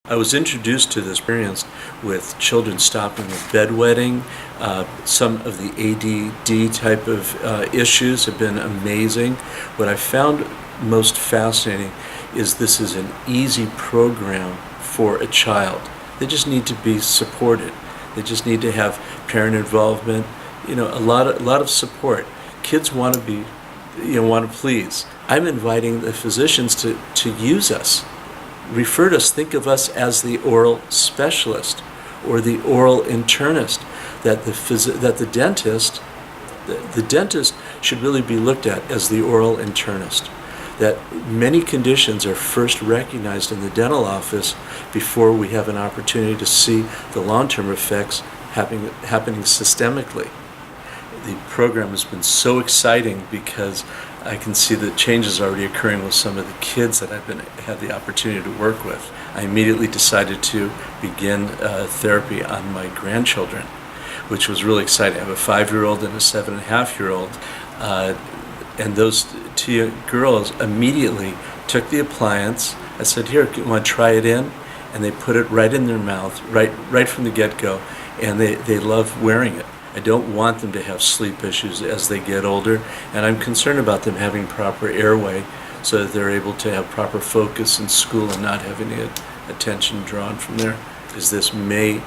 I was introduced to this experience with children stopping with bedwetting. Some of the ADD type of issues have been amazing. What I found most fascinating is this is an easy program for a child. They just need to be supported. They just need to have parent involvement, a lot of support. Kids want to be, want to please. I'm inviting the physicians to use us. Refer to us, think of us as the oral specialist or the oral internist, that the dentist should really be looked at as the oral internist. That many conditions are first recognized in the dental office before we have an opportunity to see the long-term effects happening systemically. The program has been so exciting because I can see the changes already occurring with some of the kids that I've had the opportunity to work with. I immediately decided to begin therapy on my grandchildren, which was really exciting. I have a 5-year-old and a 7.5-year-old, and those two girls immediately took the appliance. I said, "Here, you want to try it in?" And they put it right in their mouth, right from the get-go, and they love wearing it. I don't want them to have sleep issues as they get older, and I'm concerned about them having proper airway so that they're able to have proper focus in school and not have any attention drawn from there, because this may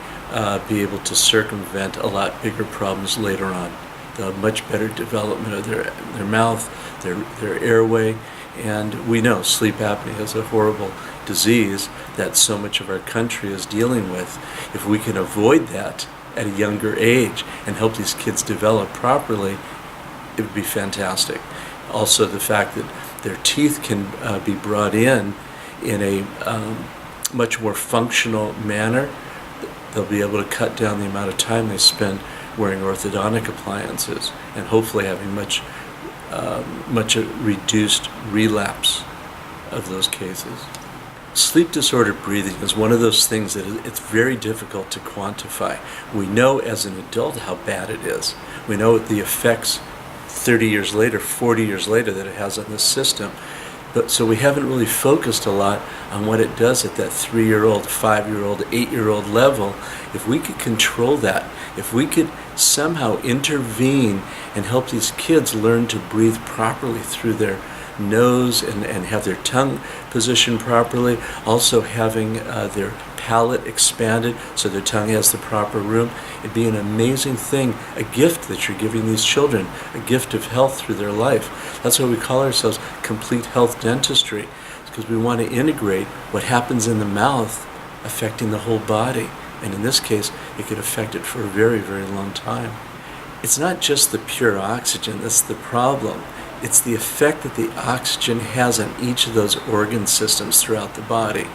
be able to circumvent a lot bigger problems later on. They'll have much better development of their mouth, their airway, and we know sleep apnea is a horrible disease that so much of our country is dealing with. If we can avoid that at a younger age and help these kids develop properly, it would be fantastic. Also, the fact that their teeth can be brought in a much more functional manner, they'll be able to cut down the amount of time they spend wearing orthodontic appliances and hopefully having much reduced relapse of those cases. Sleep disordered breathing is one of those things that it's very difficult to quantify. We know as an adult how bad it is. We know the effects 30 years later, 40 years later that it has on the system. But so we haven't really focused a lot on what it does at that 3-year-old, 5-year-old, 8-year-old level. If we could control that, if we could somehow intervene and help these kids learn to breathe properly through their nose and have their tongue positioned properly, also having their palate expanded so their tongue has the proper room, it'd be an amazing thing, a gift that you're giving these children, a gift of health through their life. That's why we call ourselves complete health dentistry, because we want to integrate what happens in the mouth affecting the whole body, and in this case it could affect it for a very, very long time. It's not just the pure oxygen that's the problem. It's the effect that the oxygen has on each of those organ systems throughout the body.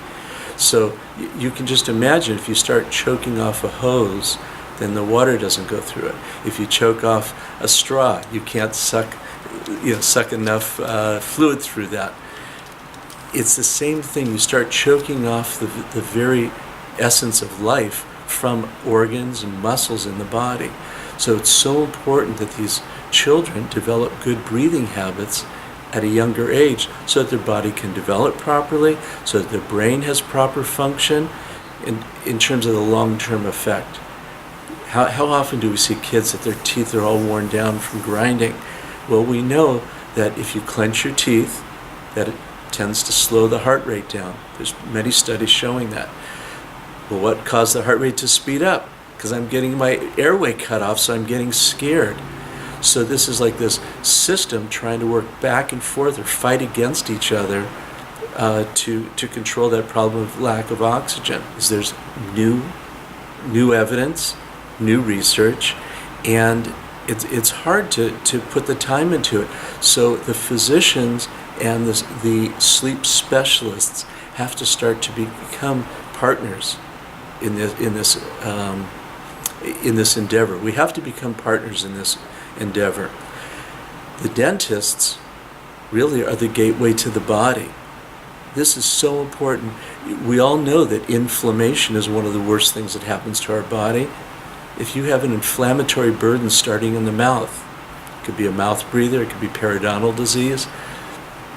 So you can just imagine if you start choking off a hose, then the water doesn't go through it. If you choke off a straw, you can't suck enough fluid through that. It's the same thing. You start choking off the very essence of life from organs and muscles in the body. So it's so important that these children develop good breathing habits at a younger age so that their body can develop properly, so that their brain has proper function in terms of the long-term effect. How often do we see kids that their teeth are all worn down from grinding? Well, we know that if you clench your teeth, that it tends to slow the heart rate down. There's many studies showing that. Well, what caused the heart rate to speed up? Because I'm getting my airway cut off, so I'm getting scared. So this is like this system trying to work back and forth or fight against each other to control that problem of lack of oxygen. There's new evidence, new research, and it's hard to put the time into it. So the physicians and the sleep specialists have to start to become partners in this endeavor. We have to become partners in this endeavor. The dentists really are the gateway to the body. This is so important. We all know that inflammation is one of the worst things that happens to our body. If you have an inflammatory burden starting in the mouth, it could be a mouth breather, it could be periodontal disease,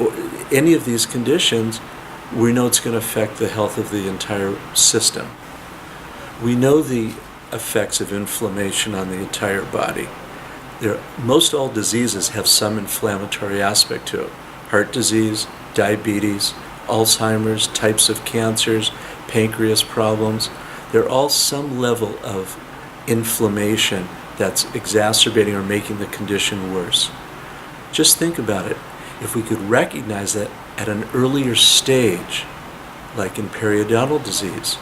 or any of these conditions, We know it's going to affect the health of the entire system. We know the effects of inflammation on the entire body. Most all diseases have some inflammatory aspect to it. Heart disease, diabetes, Alzheimer's, types of cancers, pancreas problems. They're all some level of inflammation that's exacerbating or making the condition worse. Just think about it. If we could recognize that at an earlier stage, like in periodontal disease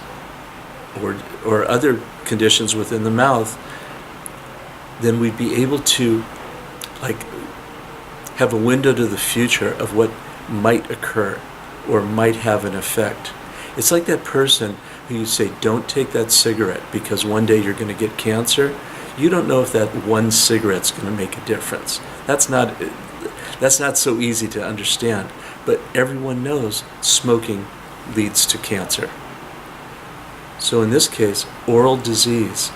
or other conditions within the mouth, then we'd be able to have a window to the future of what might occur or might have an effect. It's like that person who you say, don't take that cigarette because one day you're going to get cancer. You don't know if that one cigarette's going to make a difference. That's not so easy to understand, but everyone knows smoking leads to cancer. So in this case, oral disease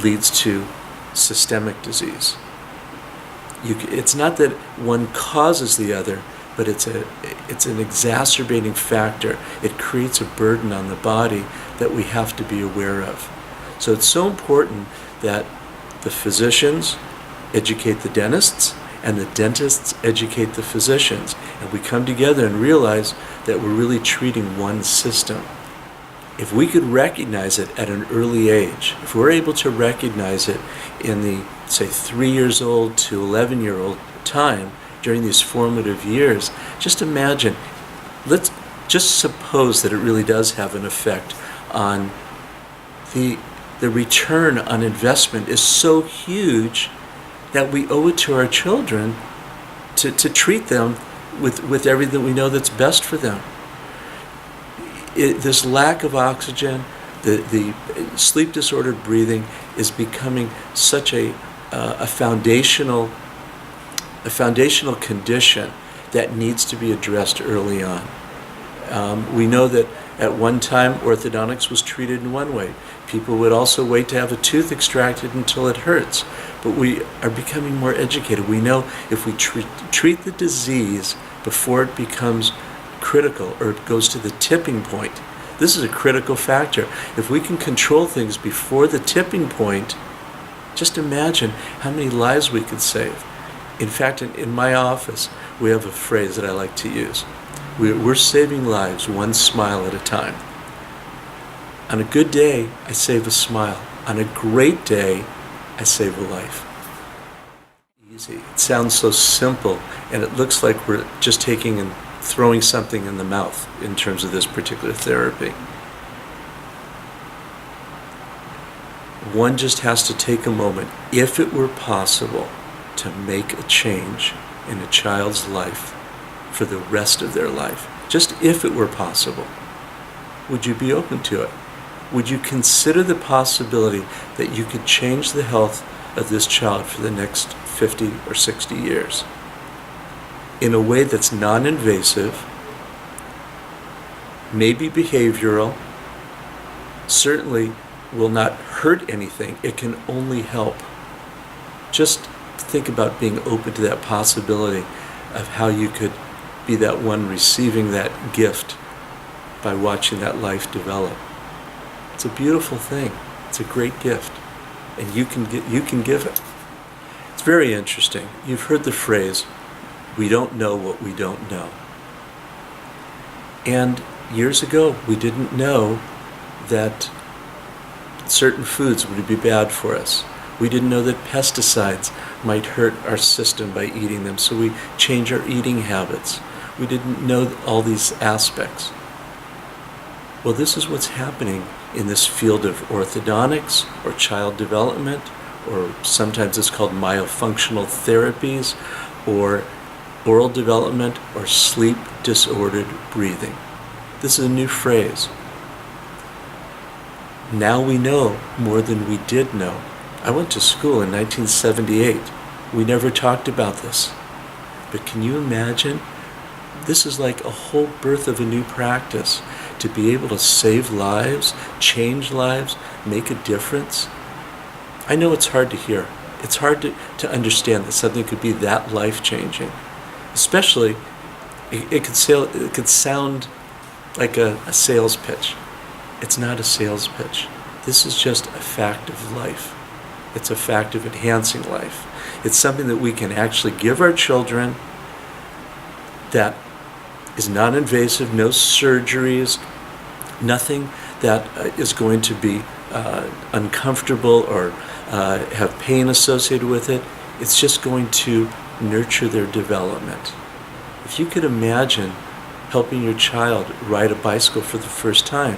leads to systemic disease. It's not that one causes the other, but it's an exacerbating factor. It creates a burden on the body that we have to be aware of. So it's so important that the physicians educate the dentists and the dentists educate the physicians, and we come together and realize that we're really treating one system. If we could recognize it at an early age, if we're able to recognize it in the, say, 3 years old to 11-year-old time during these formative years, just imagine, let's just suppose that it really does have an effect on the return on investment is so huge that we owe it to our children to treat them with everything we know that's best for them. This lack of oxygen, the sleep disordered breathing is becoming such a foundational condition that needs to be addressed early on. We know that at one time orthodontics was treated in one way. People would also wait to have a tooth extracted until it hurts. But we are becoming more educated. We know if we treat the disease before it becomes critical or it goes to the tipping point. This is a critical factor. If we can control things before the tipping point, just imagine how many lives we could save. In fact, in my office, we have a phrase that I like to use. We're saving lives one smile at a time. On a good day, I save a smile. On a great day, I save a life. Easy. It sounds so simple, and it looks like we're just taking and throwing something in the mouth in terms of this particular therapy. One just has to take a moment, if it were possible, to make a change in a child's life for the rest of their life. Just if it were possible. Would you be open to it? Would you consider the possibility that you could change the health of this child for the next 50 or 60 years in a way that's non-invasive, maybe behavioral, certainly will not hurt anything, it can only help. Just think about being open to that possibility of how you could be that one receiving that gift by watching that life develop. It's a beautiful thing. It's a great gift, and you can give it. It's very interesting. You've heard the phrase, "We don't know what we don't know." And years ago, we didn't know that certain foods would be bad for us. We didn't know that pesticides might hurt our system by eating them, so we change our eating habits. We didn't know all these aspects. Well, this is what's happening in this field of orthodontics or child development, or sometimes it's called myofunctional therapies, or oral development, or sleep disordered breathing. This is a new phrase. Now we know more than we did know. I went to school in 1978. We never talked about this. But can you imagine? This is like a whole birth of a new practice. To be able to save lives, change lives, make a difference. I know it's hard to hear. It's hard to understand that something could be that life-changing. Especially, it could sound like a sales pitch. It's not a sales pitch. This is just a fact of life. It's a fact of enhancing life. It's something that we can actually give our children that is non-invasive, no surgeries, nothing that is going to be uncomfortable or have pain associated with it. It's just going to nurture their development. If you could imagine helping your child ride a bicycle for the first time,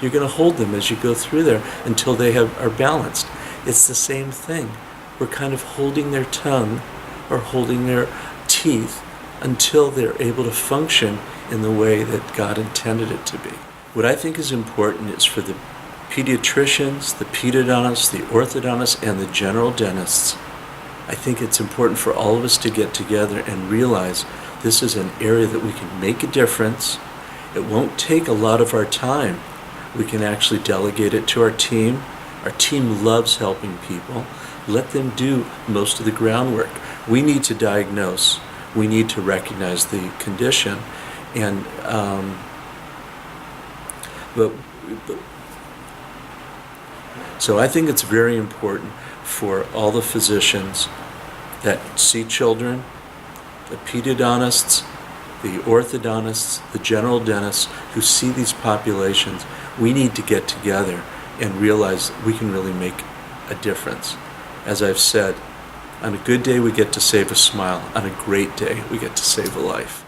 you're going to hold them as you go through there until they are balanced. It's the same thing. We're kind of holding their tongue or holding their teeth until they're able to function in the way that God intended it to be. What I think is important is for the pediatricians, the pedodontists, the orthodontists, and the general dentists, I think it's important for all of us to get together and realize this is an area that we can make a difference. It won't take a lot of our time. We can actually delegate it to our team. Our team loves helping people. Let them do most of the groundwork. We need to diagnose. We need to recognize the condition. And so I think it's very important for all the physicians that see children, the pedodontists, the orthodontists, the general dentists who see these populations. We need to get together and realize we can really make a difference. As I've said, on a good day we get to save a smile. On a great day we get to save a life.